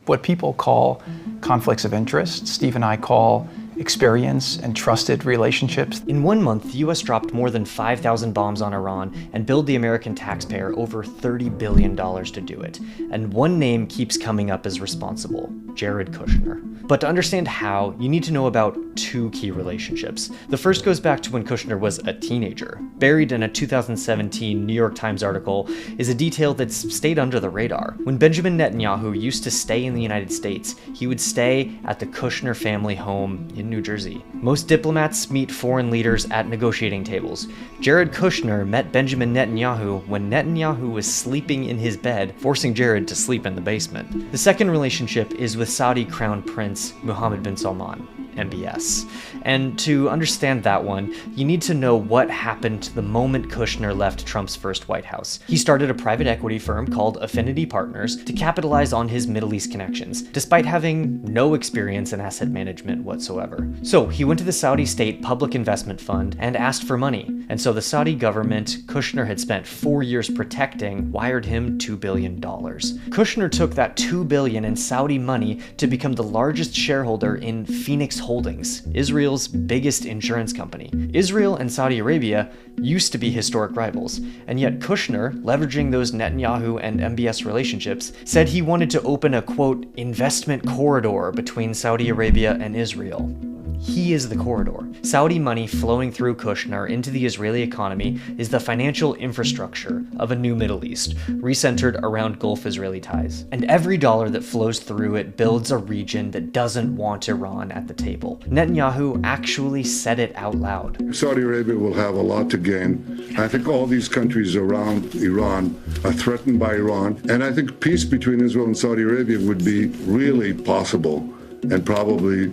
What people call conflicts of interest, Steve and I call experience and trusted relationships. In 1 month, the US dropped more than 5,000 bombs on Iran and billed the American taxpayer over $30 billion to do it. And one name keeps coming up as responsible: Jared Kushner. But to understand how, you need to know about two key relationships. The first goes back to when Kushner was a teenager. Buried in a 2017 New York Times article is a detail that's stayed under the radar. When Benjamin Netanyahu used to stay in the United States, he would stay at the Kushner family home in New Jersey. Most diplomats meet foreign leaders at negotiating tables. Jared Kushner met Benjamin Netanyahu when Netanyahu was sleeping in his bed, forcing Jared to sleep in the basement. The second relationship is with Saudi Crown Prince Mohammed bin Salman, MBS. And to understand that one, you need to know what happened the moment Kushner left Trump's first White House. He started a private equity firm called Affinity Partners to capitalize on his Middle East connections, despite having no experience in asset management whatsoever. So he went to the Saudi State Public Investment Fund and asked for money. And so the Saudi government Kushner had spent 4 years protecting wired him $2 billion. Kushner took that $2 billion in Saudi money to become the largest shareholder in Phoenix Holdings, Israel's biggest insurance company. Israel and Saudi Arabia used to be historic rivals, and yet Kushner, leveraging those Netanyahu and MBS relationships, said he wanted to open a, quote, investment corridor between Saudi Arabia and Israel. He is the corridor. Saudi money flowing through Kushner into the Israeli economy is the financial infrastructure of a new Middle East, recentered around Gulf-Israeli ties. And every dollar that flows through it builds a region that doesn't want Iran at the table. Netanyahu actually said it out loud. Saudi Arabia will have a lot to gain. I think all these countries around Iran are threatened by Iran, and I think peace between Israel and Saudi Arabia would be really possible and probably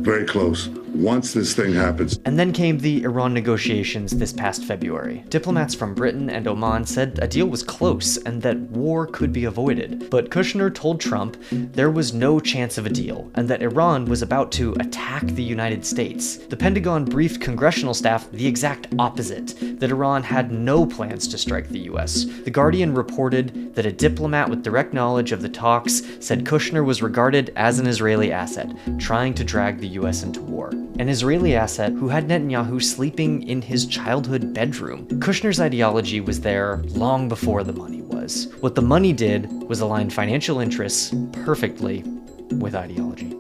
very close once this thing happens. And then came the Iran negotiations this past February. Diplomats from Britain and Oman said a deal was close and that war could be avoided. But Kushner told Trump there was no chance of a deal and that Iran was about to attack the United States. The Pentagon briefed congressional staff the exact opposite, that Iran had no plans to strike the US. The Guardian reported that a diplomat with direct knowledge of the talks said Kushner was regarded as an Israeli asset, trying to drag the US into war. An Israeli asset who had Netanyahu sleeping in his childhood bedroom. Kushner's ideology was there long before the money was. What the money did was align financial interests perfectly with ideology.